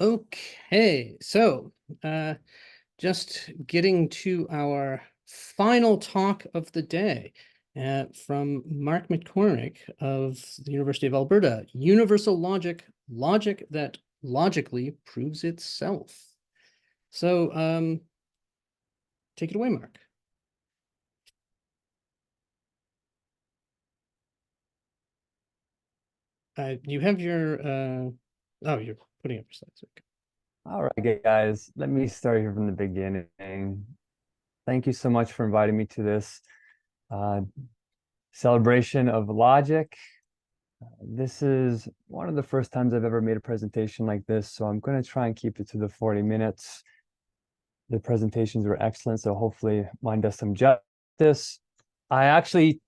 Okay, so just getting to our final talk of the day from Mark McCormick of the University of Alberta, Universal Logic, Logic that Logically Proves Itself. So take it away, Mark. You have your, oh, you're putting up your slides. Okay. All right, guys, let me start here from the beginning. Thank you so much for inviting me to this celebration of logic. This is one of the first times I've ever made a presentation like this, so I'm going to try and keep it to the 40 minutes. The presentations were excellent, so hopefully mine does some justice. I actually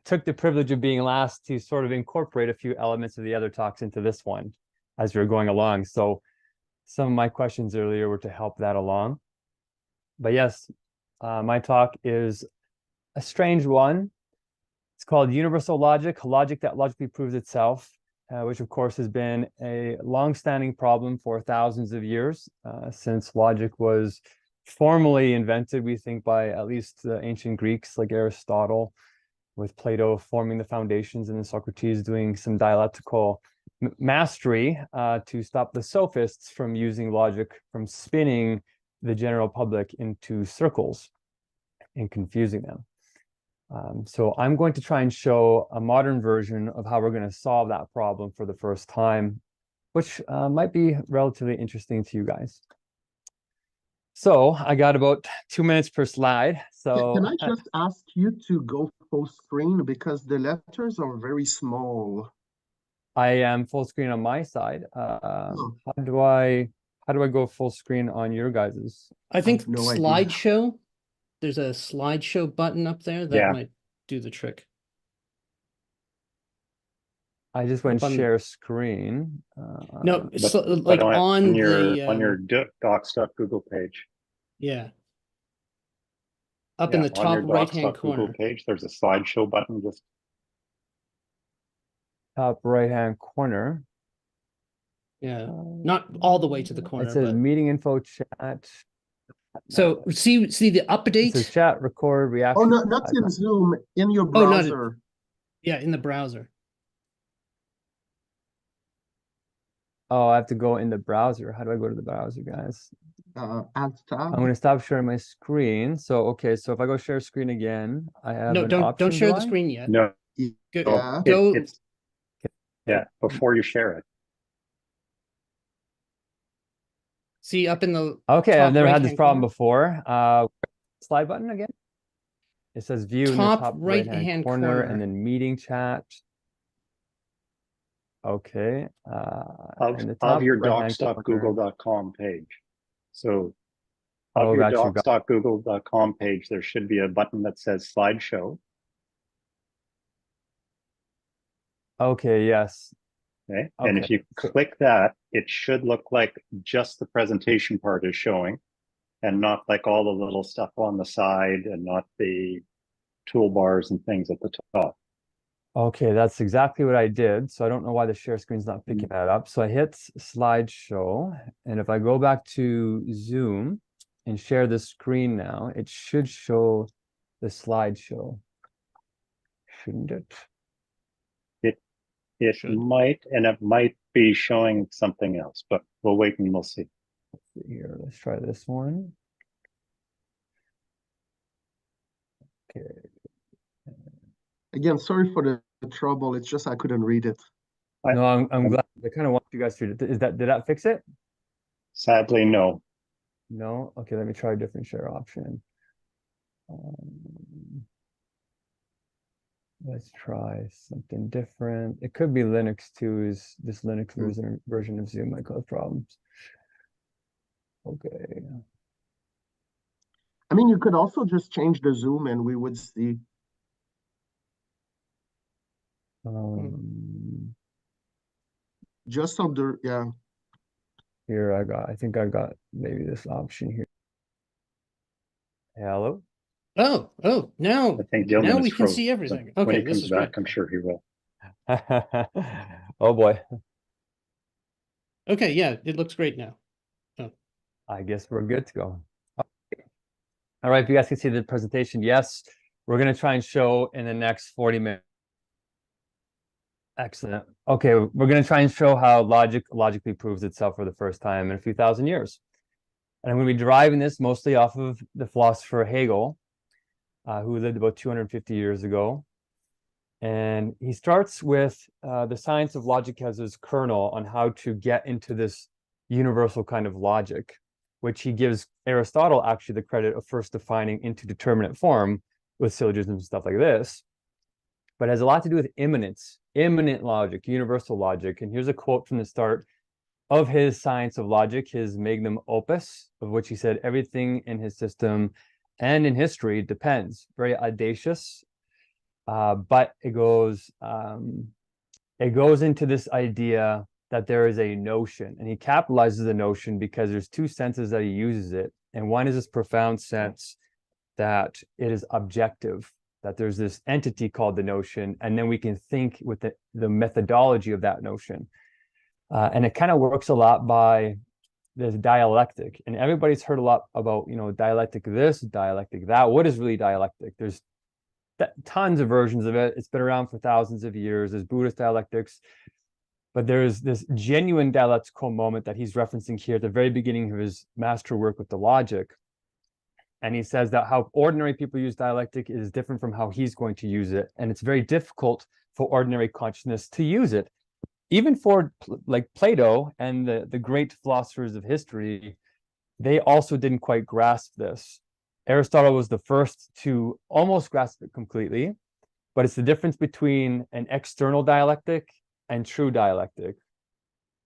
took the privilege of being last to sort of incorporate a few elements of the other talks into this one as we were going along. So some of my questions earlier were to help that along. But yes, my talk is a strange one. It's called Universal Logic, Logic that Logically Proves Itself, which of course has been a long-standing problem for thousands of years, since logic was formally invented, we think, by at least the ancient Greeks like Aristotle, with Plato forming the foundations and then Socrates doing some dialectical mastery to stop the sophists from using logic, from spinning the general public into circles and confusing them. So I'm going to try and show a modern version of how we're going to solve that problem for the first time, which might be relatively interesting to you guys. So I got about 2 minutes per slide. So can I just ask you to go full screen because the letters are very small? I am full screen on my side. How do I go full screen on your guys's? I think no slideshow. There's a slideshow button up there that might do the trick. I just went share screen. No, it's like on your docs.google page. Yeah. Up in the top right-hand corner. Google page, there's a slideshow button. Just top right-hand corner. Yeah, not all the way to the corner. It says meeting info chat. So see the update. It says chat, record, reaction. Oh, no, not in Zoom, in your browser. Yeah, in the browser. Oh, I have to go in the browser. How do I go to the browser, guys? Add tab. I'm going to stop sharing my screen. So, okay, so if I go share screen again, I have an option. Don't share the screen yet. No. Go. Yeah, before you share it. See up in the okay, I've never had this problem before. Slide button again. It says view in the top right-hand corner and then meeting chat. Okay. Of your docs.google.com page. So of your docs.google.com page, there should be a button that says slideshow. Okay, yes. Okay. And if you click that, it should look like just the presentation part is showing and not like all the little stuff on the side and not the toolbars and things at the top. Okay, that's exactly what I did. So I don't know why the share screen's not picking that up. So I hit slideshow, and if I go back to Zoom and share the screen now, it should show the slideshow. Shouldn't it? It might, and it might be showing something else, but we'll wait and we'll see. Here, let's try this one. Okay. Again, sorry for the trouble. It's just I couldn't read it. No, I'm glad. I kind of want you guys to read it. Did that fix it? Sadly, no. No? Okay, let me try a different share option. Let's try something different. It could be Linux too, is this Linux version of Zoom might cause problems. Okay. I mean, you could also just change the Zoom and we would see. Just on the, yeah. Here I think I got maybe this option here. Hello? Oh, now I think Gillman now we can see everything. Okay, when he this comes is back, great. I'm sure he will. Oh boy. Okay, yeah, it looks great now. I guess we're good to go. All right, if you guys can see the presentation, yes, we're going to try and show in the next 40 minutes. Excellent. Okay, we're going to try and show how logic logically proves itself for the first time in a few thousand years. And I'm going to be deriving this mostly off of the philosopher Hegel, who lived about 250 years ago. And he starts with the science of logic as his kernel on how to get into this universal kind of logic, which he gives Aristotle actually the credit of first defining into determinate form with syllogisms and stuff like this. But it has a lot to do with immanence, immanent logic, universal logic. And here's a quote from the start of his science of logic, his magnum opus, of which he said everything in his system and in history depends. Very audacious, but it goes into this idea that there is a notion, and he capitalizes the notion because there's two senses that he uses it. And one is this profound sense that it is objective, that there's this entity called the notion, and then we can think with the methodology of that notion. And it kind of works a lot by this dialectic. And everybody's heard a lot about, dialectic this, dialectic that. What is really dialectic? There's tons of versions of it. It's been around for thousands of years. There's Buddhist dialectics. But there's this genuine dialectical moment that he's referencing here at the very beginning of his master work with the logic. And he says that how ordinary people use dialectic is different from how he's going to use it. And it's very difficult for ordinary consciousness to use it. Even for like Plato and the great philosophers of history, they also didn't quite grasp this. Aristotle was the first to almost grasp it completely, but it's the difference between an external dialectic and true dialectic.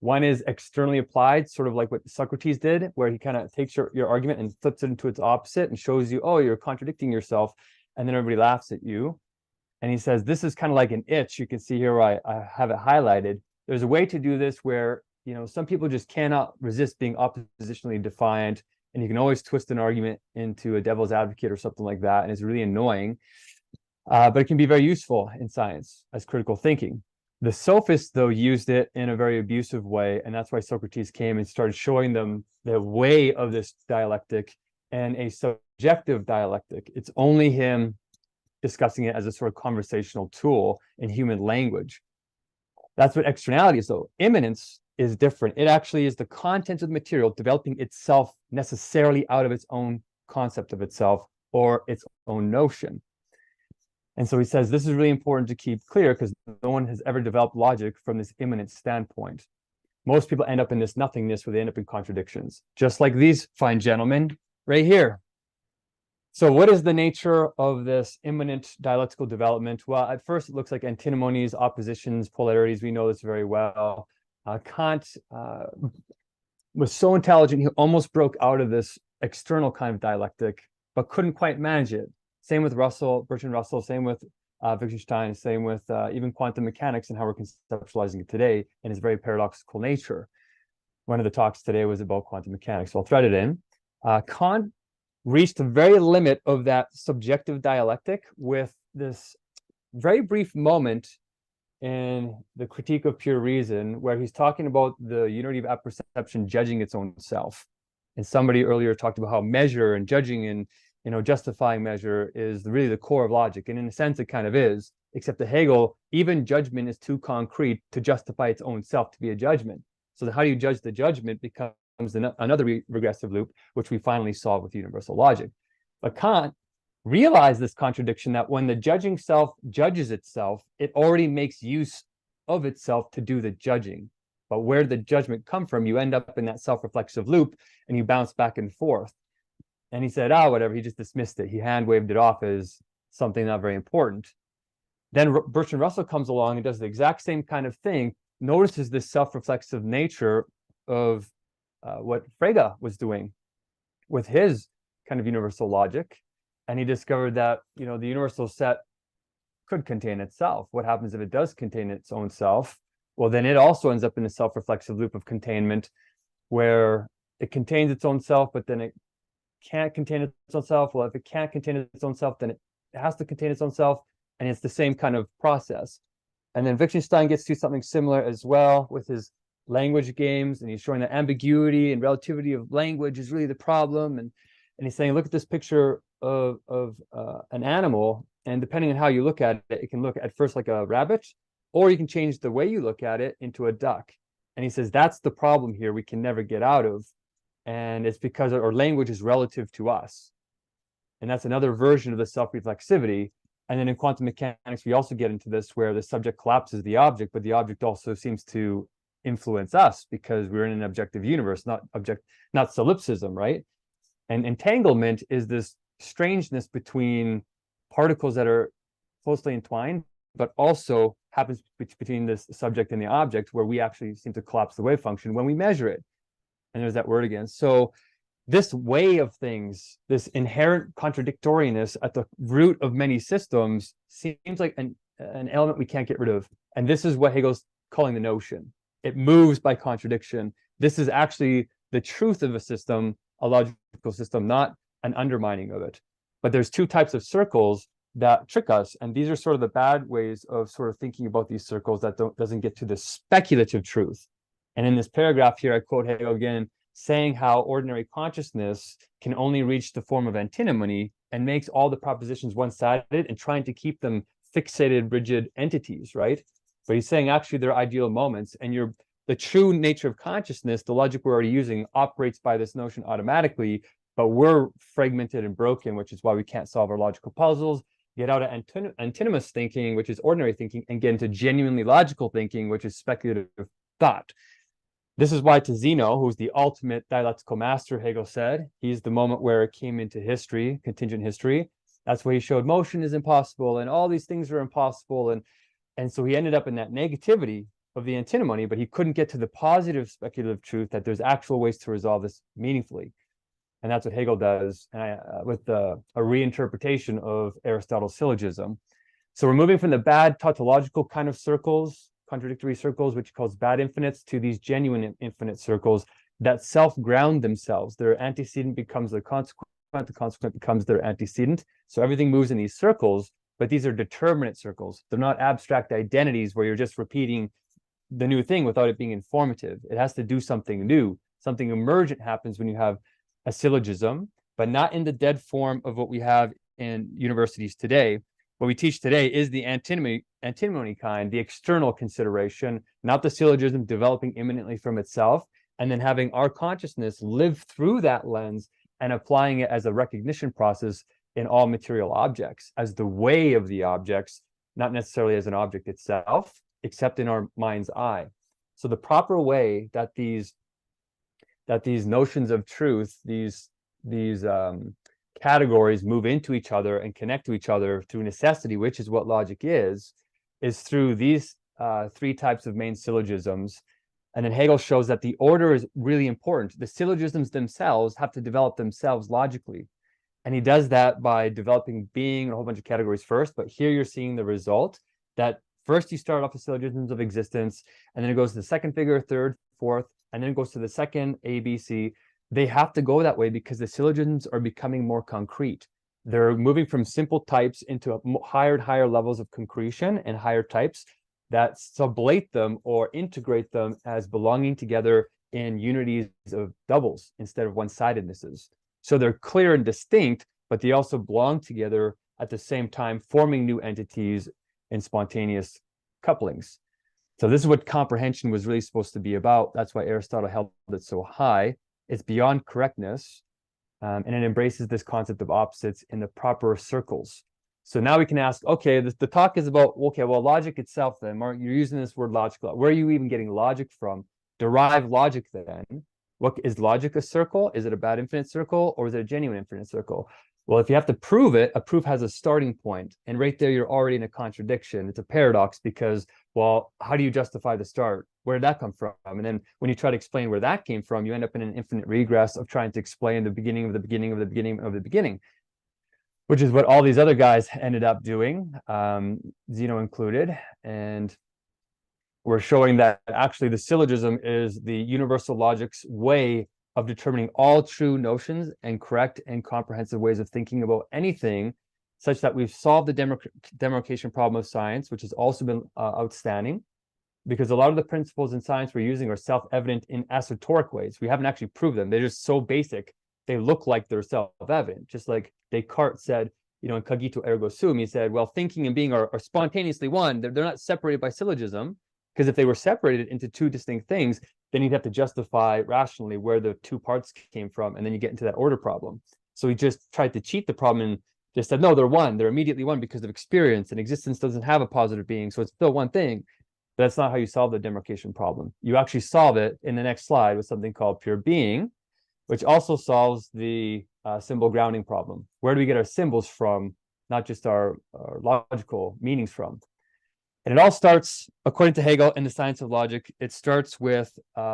One is externally applied, sort of like what Socrates did, where he kind of takes your argument and flips it into its opposite and shows you, oh, you're contradicting yourself, and then everybody laughs at you. And he says, this is kind of like an itch. You can see here where I have it highlighted. There's a way to do this where, some people just cannot resist being oppositionally defiant, and you can always twist an argument into a devil's advocate or something like that, and it's really annoying. But it can be very useful in science as critical thinking. The sophists, though, used it in a very abusive way, and that's why Socrates came and started showing them the way of this dialectic and a subjective dialectic. It's only him discussing it as a sort of conversational tool in human language. That's what externality is, though. Immanence is different. It actually is the content of the material developing itself necessarily out of its own concept of itself or its own notion. And so he says this is really important to keep clear because no one has ever developed logic from this immanent standpoint. Most people end up in this nothingness where they end up in contradictions, just like these fine gentlemen right here. So what is the nature of this immanent dialectical development? Well, at first it looks like antinomies, oppositions, polarities. We know this very well. Kant was so intelligent, he almost broke out of this external kind of dialectic, but couldn't quite manage it. Same with Russell, Bertrand Russell, same with Wittgenstein, same with even quantum mechanics and how we're conceptualizing it today in its very paradoxical nature. One of the talks today was about quantum mechanics, so I'll thread it in. Kant reached the very limit of that subjective dialectic with this very brief moment in the Critique of Pure Reason, where he's talking about the unity of apperception judging its own self. And somebody earlier talked about how measure and judging and justifying measure is really the core of logic. And in a sense, it kind of is, except to Hegel, even judgment is too concrete to justify its own self to be a judgment. So how do you judge the judgment becomes another regressive loop, which we finally solve with universal logic. But Kant realized this contradiction that when the judging self judges itself, it already makes use of itself to do the judging. But where did the judgment come from? You end up in that self-reflexive loop and you bounce back and forth. And he said, whatever, he just dismissed it. He hand-waved it off as something not very important. Then Bertrand Russell comes along and does the exact same kind of thing, notices this self-reflexive nature of what Frege was doing with his kind of universal logic. And he discovered that, the universal set could contain itself. What happens if it does contain its own self? Well, then it also ends up in a self-reflexive loop of containment where it contains its own self, but then it can't contain its own self. Well, if it can't contain its own self, then it has to contain its own self. And it's the same kind of process. And then Wittgenstein gets to something similar as well with his language games, and he's showing that ambiguity and relativity of language is really the problem. And he's saying, look at this picture of an animal, and depending on how you look at it, it can look at first like a rabbit, or you can change the way you look at it into a duck. And he says, that's the problem here we can never get out of. And it's because our language is relative to us. And that's another version of the self-reflexivity. And then in quantum mechanics, we also get into this where the subject collapses the object, but the object also seems to influence us because we're in an objective universe, not solipsism, right? And entanglement is this strangeness between particles that are closely entwined, but also happens between this subject and the object, where we actually seem to collapse the wave function when we measure it. And there's that word again. So this way of things, this inherent contradictoriness at the root of many systems seems like an element we can't get rid of. And this is what Hegel's calling the notion. It moves by contradiction. This is actually the truth of a system, a logical system, not an undermining of it. But there's two types of circles that trick us. And these are sort of the bad ways of sort of thinking about these circles that doesn't get to the speculative truth. And in this paragraph here, I quote Hegel again, saying how ordinary consciousness can only reach the form of antinomy and makes all the propositions one-sided and trying to keep them fixated, rigid entities, right? But he's saying actually they're ideal moments, and the true nature of consciousness, the logic we're already using, operates by this notion automatically, but we're fragmented and broken, which is why we can't solve our logical puzzles, get out of antinomous thinking, which is ordinary thinking, and get into genuinely logical thinking, which is speculative thought. This is why to Zeno, who's the ultimate dialectical master, Hegel said, he's the moment where it came into history, contingent history. That's where he showed motion is impossible and all these things are impossible. And so he ended up in that negativity of the antinomy, but he couldn't get to the positive speculative truth that there's actual ways to resolve this meaningfully. And that's what Hegel does with a reinterpretation of Aristotle's syllogism. So we're moving from the bad tautological kind of circles, contradictory circles, which he calls bad infinites, to these genuine infinite circles that self-ground themselves. Their antecedent becomes the consequent becomes their antecedent. So everything moves in these circles, but these are determinate circles. They're not abstract identities where you're just repeating the new thing without it being informative. It has to do something new. Something emergent happens when you have a syllogism, but not in the dead form of what we have in universities today. What we teach today is the antinomy kind, the external consideration, not the syllogism developing immanently from itself, and then having our consciousness live through that lens and applying it as a recognition process in all material objects, as the way of the objects, not necessarily as an object itself, except in our mind's eye. So the proper way that these notions of truth, these categories move into each other and connect to each other through necessity, which is what logic is through these three types of main syllogisms. And then Hegel shows that the order is really important. The syllogisms themselves have to develop themselves logically. And he does that by developing being and a whole bunch of categories first. But here you're seeing the result that first you start off with syllogisms of existence, and then it goes to the second figure, third, fourth, and then it goes to the second A, B, C. They have to go that way because the syllogisms are becoming more concrete. They're moving from simple types into higher and higher levels of concretion and higher types that sublate them or integrate them as belonging together in unities of doubles instead of one-sidednesses. So they're clear and distinct, but they also belong together at the same time, forming new entities in spontaneous couplings. So this is what comprehension was really supposed to be about. That's why Aristotle held it so high. It's beyond correctness, and it embraces this concept of opposites in the proper circles. So now we can ask, okay, the talk is about, okay, well, logic itself then. Mark, you're using this word logical. Where are you even getting logic from? Derive logic then. What is logic? A circle? Is it a bad infinite circle, or is it a genuine infinite circle? Well, if you have to prove it, a proof has a starting point. And right there, you're already in a contradiction. It's a paradox because, well, how do you justify the start? Where did that come from? And then when you try to explain where that came from, you end up in an infinite regress of trying to explain the beginning of the beginning of the beginning of the beginning, which is what all these other guys ended up doing, Zeno included. And we're showing that actually the syllogism is the universal logic's way of determining all true notions and correct and comprehensive ways of thinking about anything, such that we've solved the demarcation problem of science, which has also been outstanding. because a lot of the principles in science we're using are self-evident in esoteric ways. We haven't actually proved them. They're just so basic, they look like they're self-evident. Just like Descartes said, you know, in Cogito ergo sum, he said, well, thinking and being are spontaneously one. They're not separated by syllogism, because if they were separated into two distinct things, then you'd have to justify rationally where the two parts came from, and then you get into that order problem. So he just tried to cheat the problem and just said, no, they're one. They're immediately one because of experience, and existence doesn't have a positive being, so it's still one thing. But that's not how you solve the demarcation problem. You actually solve it in the next slide with something called pure being, which also solves the symbol grounding problem. Where do we get our symbols from, not just our logical meanings from? And it all starts, according to Hegel in the science of logic, it starts with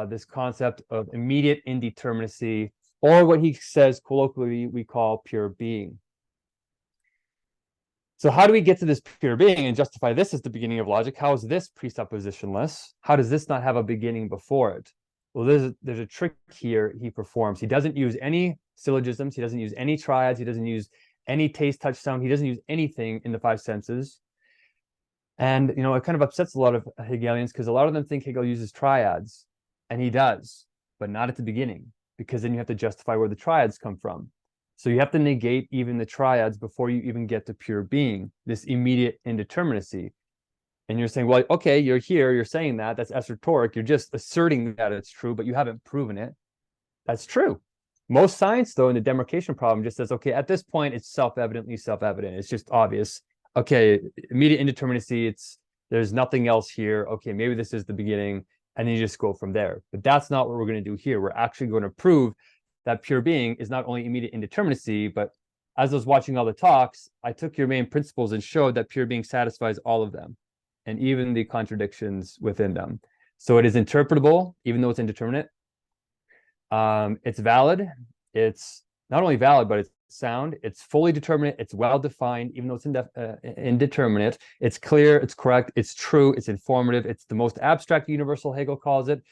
this concept of immediate indeterminacy, or what he says colloquially we call pure being. So how do we get to this pure being and justify this as the beginning of logic? How is this presuppositionless? How does this not have a beginning before it? Well, there's a trick here he performs. He doesn't use any syllogisms. He doesn't use any triads. He doesn't use any taste, touch, sound. He doesn't use anything in the five senses. And, you know, it kind of upsets a lot of Hegelians because a lot of them think Hegel uses triads, and he does, but not at the beginning, because then you have to justify where the triads come from. So you have to negate even the triads before you even get to pure being, this immediate indeterminacy. And you're saying, well, okay, you're here, you're saying that's esoteric, you're just asserting that it's true, but you haven't proven it. That's true. Most science, though, in the demarcation problem just says, okay, at this point, it's self-evidently self-evident. It's just obvious. Okay, immediate indeterminacy, there's nothing else here. Okay, maybe this is the beginning, and then you just go from there. But that's not what we're going to do here. We're actually going to prove that pure being is not only immediate indeterminacy, but as I was watching all the talks, I took your main principles and showed that pure being satisfies all of them, and even the contradictions within them. So it is interpretable, even though it's indeterminate. It's valid. It's not only valid, but it's sound. It's fully determinate. It's well-defined, even though it's indeterminate. It's clear. It's correct. It's true. It's informative. It's the most abstract universal, Hegel calls it.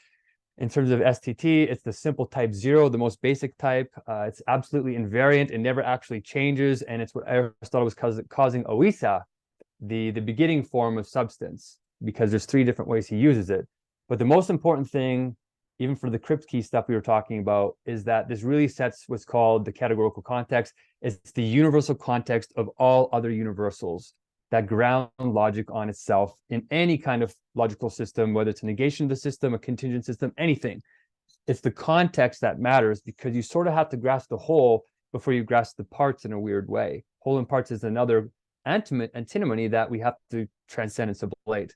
In terms of STT, it's the simple type 0, the most basic type. It's absolutely invariant. It never actually changes. And it's what Aristotle was causing oisa, the beginning form of substance, because there's three different ways he uses it. But the most important thing, even for the Kripke stuff we were talking about, is that this really sets what's called the categorical context. It's the universal context of all other universals that ground logic on itself in any kind of logical system, whether it's a negation of the system, a contingent system, anything. It's the context that matters, because you sort of have to grasp the whole before you grasp the parts in a weird way. Whole and parts is another antinomy that we have to transcend and sublate.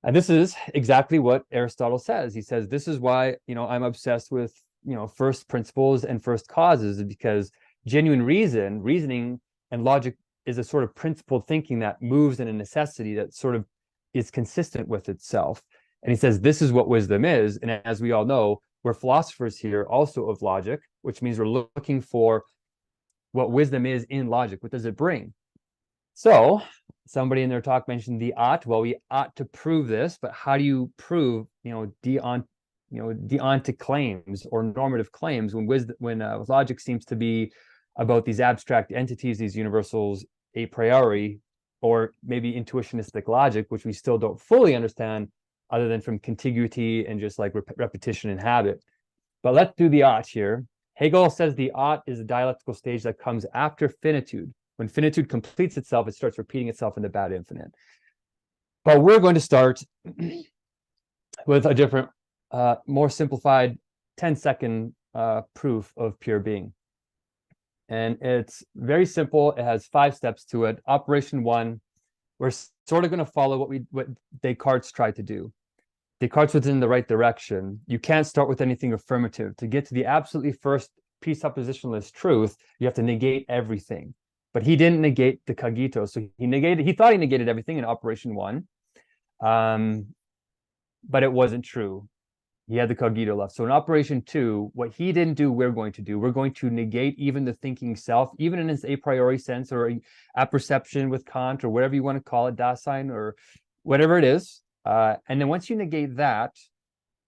And this is exactly what Aristotle says. He says, this is why, you know, I'm obsessed with, you know, first principles and first causes, because genuine reasoning and logic is a sort of principled thinking that moves in a necessity that sort of is consistent with itself. And he says, this is what wisdom is. And as we all know, we're philosophers here also of logic, which means we're looking for what wisdom is in logic. What does it bring? So somebody in their talk mentioned the ought. Well, we ought to prove this, but how do you prove, deontic claims or normative claims when logic seems to be about these abstract entities, these universals a priori, or maybe intuitionistic logic, which we still don't fully understand other than from contiguity and just like repetition and habit. But let's do the ought here. Hegel says the ought is a dialectical stage that comes after finitude. When finitude completes itself, it starts repeating itself in the bad infinite. But we're going to start with a different, more simplified 10-second proof of pure being. And it's very simple. It has 5 steps to it. Operation 1, we're sort of going to follow what Descartes tried to do. Descartes was in the right direction. You can't start with anything affirmative. To get to the absolutely first presuppositionless truth, you have to negate everything. But he didn't negate the cogito. So he thought he negated everything in operation 1. But it wasn't true. He had the cogito left. So in operation 2, what he didn't do, we're going to do. We're going to negate even the thinking self, even in its a priori sense, or apperception with Kant, or whatever you want to call it, Dasein, or whatever it is. And then once you negate that,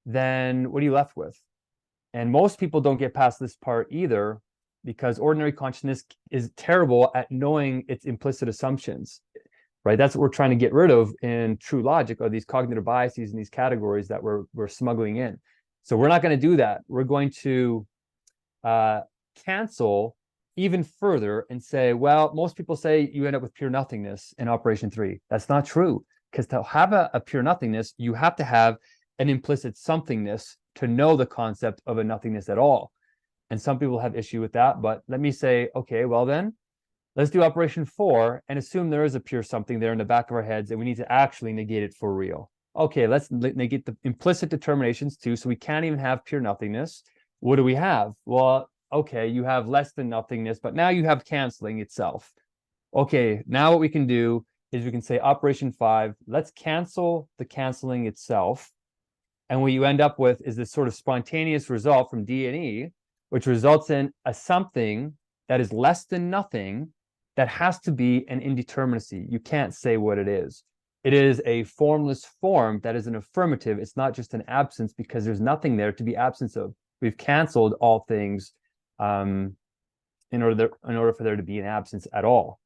then what are you left with? And most people don't get past this part either, because ordinary consciousness is terrible at knowing its implicit assumptions. right? That's what we're trying to get rid of in true logic, are these cognitive biases and these categories that we're smuggling in. So we're not going to do that. We're going to cancel even further and say, well, most people say you end up with pure nothingness in operation 3. That's not true, because to have a pure nothingness, you have to have an implicit somethingness to know the concept of a nothingness at all. And some people have issue with that, but let me say, okay, well then, let's do operation 4 and assume there is a pure something there in the back of our heads and we need to actually negate it for real. Okay, let's negate the implicit determinations too, so we can't even have pure nothingness. What do we have? Well, okay, you have less than nothingness, but now you have canceling itself. Okay, now what we can do is we can say operation 5, let's cancel the canceling itself. And what you end up with is this sort of spontaneous result from D and E, which results in a something that is less than nothing that has to be an indeterminacy. You can't say what it is. It is a formless form that is an affirmative. It's not just an absence, because there's nothing there to be absence of. We've canceled all things in order for there to be an absence at all.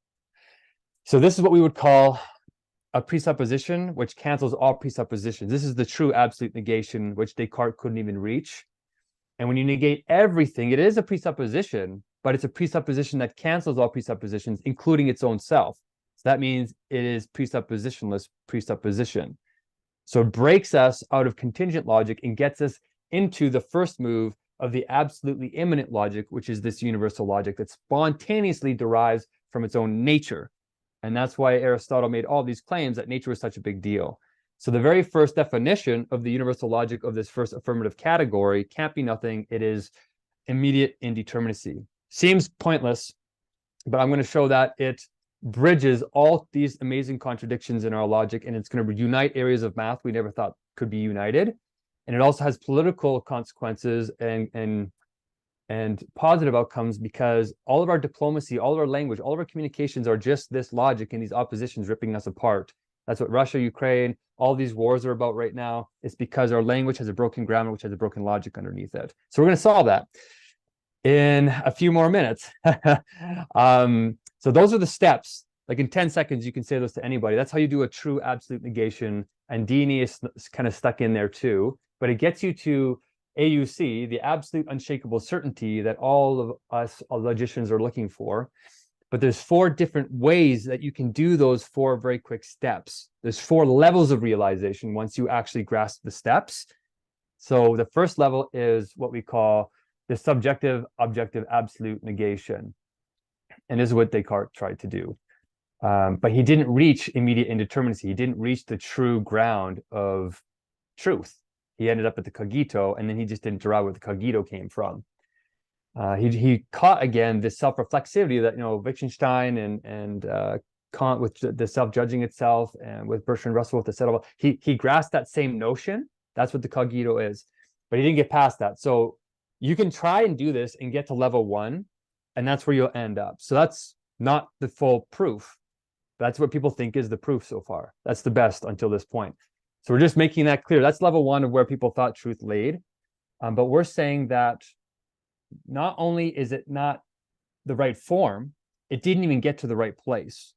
So this is what we would call a presupposition, which cancels all presuppositions. This is the true absolute negation, which Descartes couldn't even reach. And when you negate everything, it is a presupposition, but it's a presupposition that cancels all presuppositions, including its own self. So that means it is presuppositionless presupposition. So it breaks us out of contingent logic and gets us into the first move of the absolutely immanent logic, which is this universal logic that spontaneously derives from its own nature. And that's why Aristotle made all these claims that nature was such a big deal. So the very first definition of the universal logic of this first affirmative category can't be nothing. It is immediate indeterminacy. Seems pointless, but I'm going to show that it bridges all these amazing contradictions in our logic, and it's going to unite areas of math we never thought could be united. And it also has political consequences and positive outcomes, because all of our diplomacy, all of our language, all of our communications are just this logic and these oppositions ripping us apart. That's what Russia, Ukraine, all these wars are about right now. It's because our language has a broken grammar, which has a broken logic underneath it. So we're going to solve that in a few more minutes. So those are the steps. Like in 10 seconds, you can say those to anybody. That's how you do a true absolute negation. And D&E is kind of stuck in there too. But it gets you to AUC, the absolute unshakable certainty that all of us logicians are looking for. But there's 4 different ways that you can do those 4 very quick steps. There's 4 levels of realization once you actually grasp the steps. So the first level is what we call the subjective objective absolute negation. And this is what Descartes tried to do. But he didn't reach immediate indeterminacy. He didn't reach the true ground of truth. He ended up at the cogito, and then he just didn't derive where the cogito came from. He caught again this self-reflexivity that, Wittgenstein and Kant with the self-judging itself, and with Bertrand Russell with the settle. He grasped that same notion. That's what the cogito is, but he didn't get past that. So you can try and do this and get to level 1, and that's where you'll end up. So that's not the full proof. That's what people think is the proof so far. That's the best until this point. So we're just making that clear. That's level 1 of where people thought truth laid. But we're saying that not only is it not the right form, it didn't even get to the right place.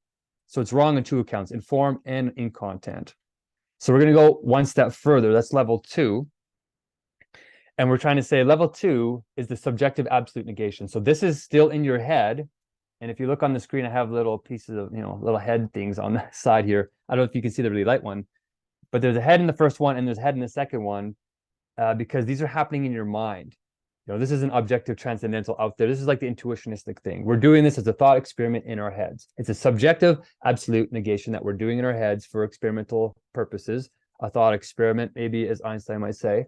So it's wrong on 2 accounts, in form and in content. So we're going to go one step further. That's level 2. And we're trying to say level 2 is the subjective absolute negation. So this is still in your head. And if you look on the screen, I have little pieces of, little head things on the side here. I don't know if you can see the really light one, but there's a head in the first one and there's a head in the second one, because these are happening in your mind. This isn't objective transcendental out there. This is like the intuitionistic thing. We're doing this as a thought experiment in our heads. It's a subjective absolute negation that we're doing in our heads for experimental purposes. A thought experiment, maybe, as Einstein might say.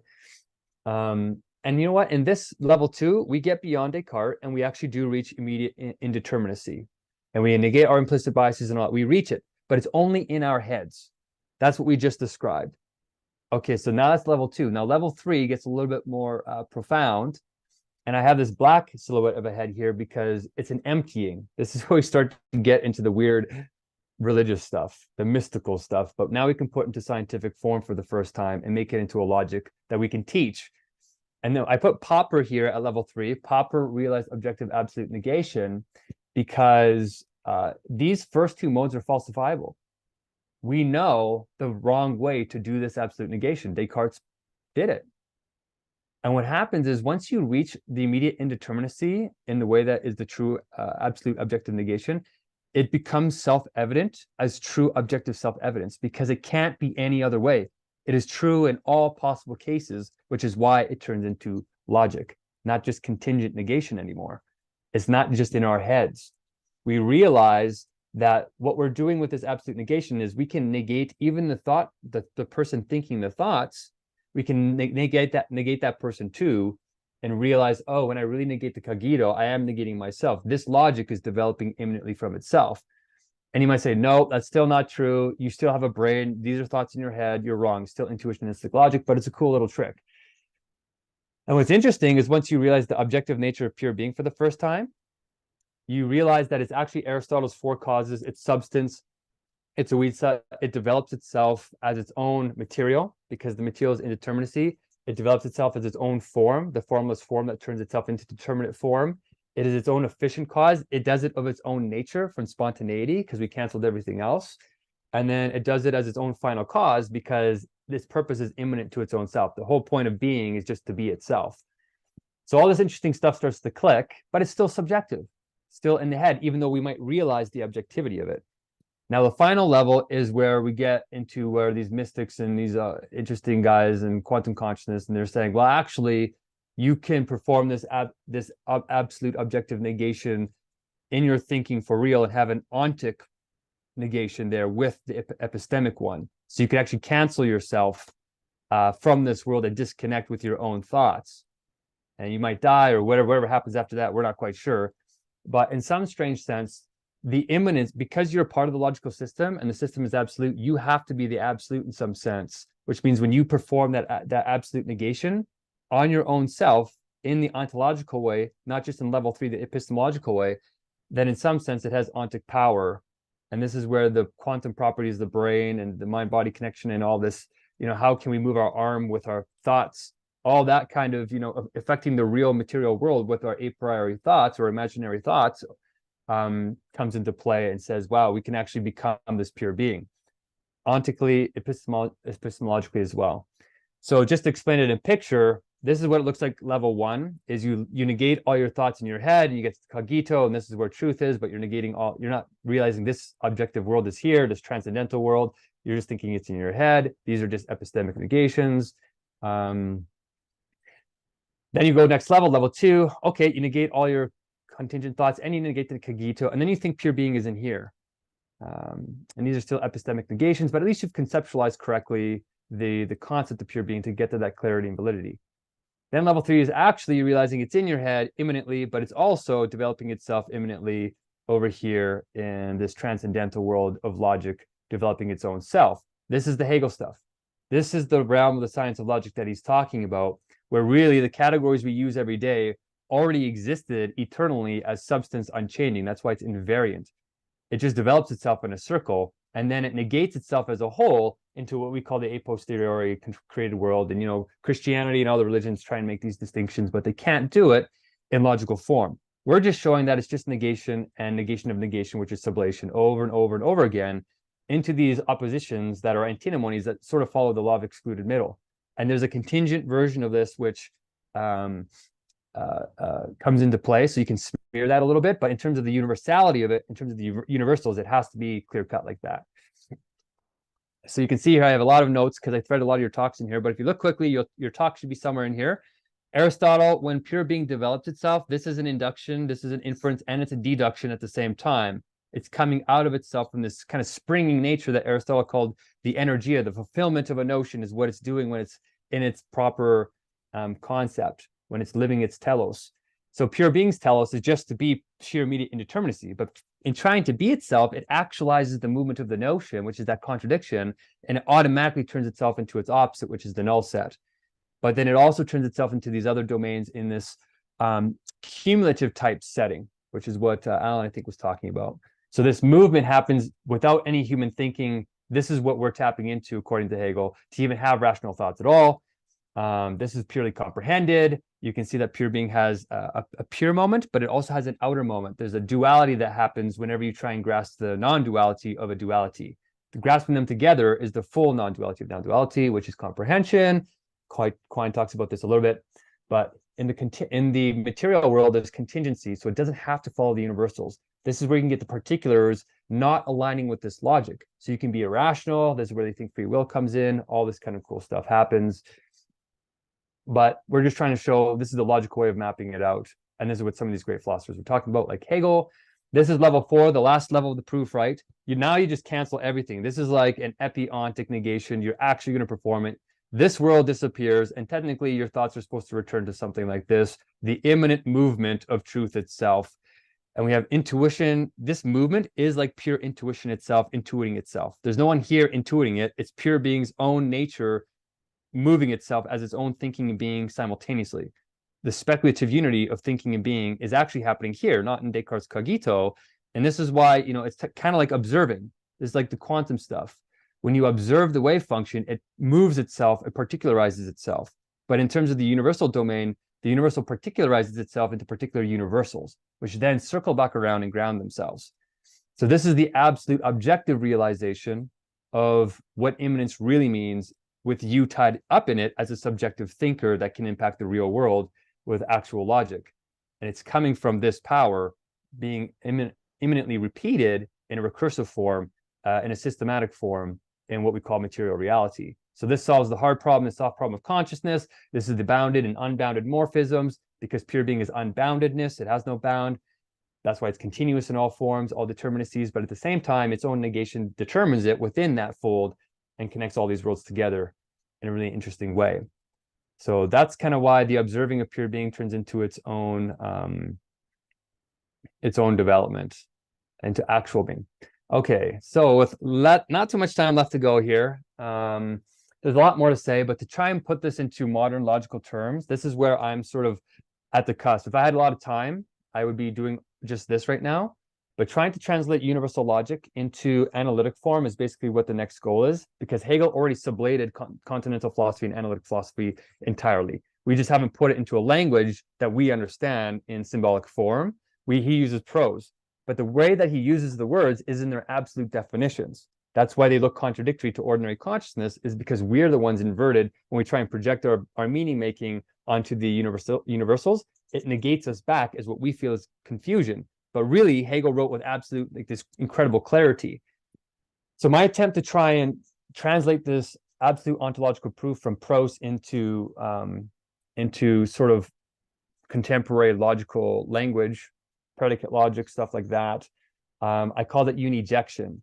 And you know what? In this level 2, we get beyond Descartes and we actually do reach immediate indeterminacy. And we negate our implicit biases and all that. We reach it, but it's only in our heads. That's what we just described. Okay, so now that's level 2. Now level 3 gets a little bit more profound. And I have this black silhouette of a head here because it's an emptying. This is where we start to get into the weird religious stuff, the mystical stuff. But now we can put into scientific form for the first time and make it into a logic that we can teach. And then I put Popper here at level 3. Popper realized objective absolute negation because these first 2 modes are falsifiable. we know the wrong way to do this absolute negation. Descartes did it. And what happens is once you reach the immediate indeterminacy in the way that is the true absolute objective negation, it becomes self-evident as true objective self-evidence because it can't be any other way. It is true in all possible cases, which is why it turns into logic, not just contingent negation anymore. It's not just in our heads. We realize that what we're doing with this absolute negation is we can negate even the thought, the person thinking the thoughts, we can negate that person too, and realize, oh, when I really negate the cogito, I am negating myself. This logic is developing immanently from itself. And you might say, no, that's still not true. You still have a brain. These are thoughts in your head. You're wrong. Still intuitionistic logic, but it's a cool little trick. And what's interesting is once you realize the objective nature of pure being for the first time, you realize that it's actually Aristotle's four causes, its substance, it's a weed set, it develops itself as its own material because the material is indeterminacy. It develops itself as its own form, the formless form that turns itself into determinate form. It is its own efficient cause. It does it of its own nature from spontaneity because we canceled everything else. And then it does it as its own final cause because this purpose is immanent to its own self. The whole point of being is just to be itself. So all this interesting stuff starts to click, but it's still subjective, still in the head, even though we might realize the objectivity of it. Now, the final level is where we get into where these mystics and these interesting guys in quantum consciousness, and they're saying, well, actually, you can perform this absolute objective negation in your thinking for real and have an ontic negation there with the epistemic one. So you can actually cancel yourself from this world and disconnect with your own thoughts. And you might die or whatever happens after that, we're not quite sure. But in some strange sense, the immanence, because you're part of the logical system and the system is absolute, you have to be the absolute in some sense, which means when you perform that absolute negation on your own self in the ontological way, not just in level 3, the epistemological way, then in some sense it has ontic power. And this is where the quantum properties of the brain and the mind-body connection and all this, how can we move our arm with our thoughts, all that kind of, affecting the real material world with our a priori thoughts or imaginary thoughts, comes into play and says, wow, we can actually become this pure being, ontically, epistemologically as well. So just to explain it in picture, this is what it looks like. Level 1 is you negate all your thoughts in your head and you get to cogito, and this is where truth is, but you're negating you're not realizing this objective world is here, this transcendental world. You're just thinking it's in your head. These are just epistemic negations. Then you go next level, level 2. Okay, you negate all your contingent thoughts and you negate the cogito, and then you think pure being is in here. And these are still epistemic negations, but at least you've conceptualized correctly the concept of pure being to get to that clarity and validity. Then level 3 is actually realizing it's in your head immanently, but it's also developing itself immanently over here in this transcendental world of logic, developing its own self. This is the Hegel stuff. This is the realm of the science of logic that he's talking about, where really the categories we use every day already existed eternally as substance unchanging. That's why it's invariant. It just develops itself in a circle, and then it negates itself as a whole into what we call the a posteriori created world. And Christianity and all the religions try and make these distinctions, but they can't do it in logical form. We're just showing that it's just negation and negation of negation, which is sublation, over and over and over again into these oppositions that are antinomonies that sort of follow the law of excluded middle. And there's a contingent version of this which comes into play, so you can smear that a little bit, but in terms of the universality of it, in terms of the universals, it has to be clear cut like that. So you can see here I have a lot of notes because I thread a lot of your talks in here, but if you look quickly, your talk should be somewhere in here. Aristotle, when pure being develops itself, this is an induction, this is an inference, and it's a deduction at the same time. It's coming out of itself from this kind of springing nature that Aristotle called the energia. The fulfillment of a notion is what it's doing when it's in its proper concept, when it's living its telos. So pure being's telos is just to be sheer immediate indeterminacy, but in trying to be itself, it actualizes the movement of the notion, which is that contradiction, and it automatically turns itself into its opposite, which is the null set. But then it also turns itself into these other domains in this cumulative type setting, which is what Alan, I think, was talking about. So this movement happens without any human thinking. This is what we're tapping into, according to Hegel, to even have rational thoughts at all. This is purely comprehended. You can see that pure being has a pure moment, but it also has an outer moment. There's a duality that happens whenever you try and grasp the non-duality of a duality. grasping them together is the full non-duality of non-duality, which is comprehension. Quine talks about this a little bit, but in the material world, there's contingency, so it doesn't have to follow the universals. This is where you can get the particulars not aligning with this logic. So you can be irrational. This is where they think free will comes in. All this kind of cool stuff happens. But we're just trying to show this is the logical way of mapping it out. And this is what some of these great philosophers were talking about, like Hegel. This is level 4, the last level of the proof, right? Now you just cancel everything. This is like an epiontic negation. You're actually going to perform it. This world disappears, and technically your thoughts are supposed to return to something like this, the immanent movement of truth itself. And we have intuition. This movement is like pure intuition itself, intuiting itself. There's no one here intuiting it. It's pure being's own nature moving itself as its own thinking and being simultaneously. The speculative unity of thinking and being is actually happening here, not in Descartes' cogito. And this is why, it's kind of like observing. It's like the quantum stuff. When you observe the wave function, it moves itself, it particularizes itself. But in terms of the universal domain, the universal particularizes itself into particular universals, which then circle back around and ground themselves. So this is the absolute objective realization of what immanence really means, with you tied up in it as a subjective thinker that can impact the real world with actual logic. And it's coming from this power being imminently repeated in a recursive form, in a systematic form, in what we call material reality. So this solves the hard problem, the soft problem of consciousness. This is the bounded and unbounded morphisms, because pure being is unboundedness. It has no bound. That's why it's continuous in all forms, all determinacies, but at the same time, its own negation determines it within that fold and connects all these worlds together in a really interesting way. So that's kind of why the observing of pure being turns into its own development into actual being. Okay, so with not too much time left to go here, there's a lot more to say, but to try and put this into modern logical terms, this is where I'm sort of at the cusp. If I had a lot of time, I would be doing just this right now, but trying to translate universal logic into analytic form is basically what the next goal is, because Hegel already sublated continental philosophy and analytic philosophy entirely. We just haven't put it into a language that we understand in symbolic form. He uses prose, but the way that he uses the words is in their absolute definitions. That's why they look contradictory to ordinary consciousness, is because we're the ones inverted when we try and project our meaning making onto the universals. It negates us back as what we feel is confusion. But really, Hegel wrote with absolute, like, this incredible clarity. So my attempt to try and translate this absolute ontological proof from prose into sort of contemporary logical language, predicate logic, stuff like that, I called it unijection.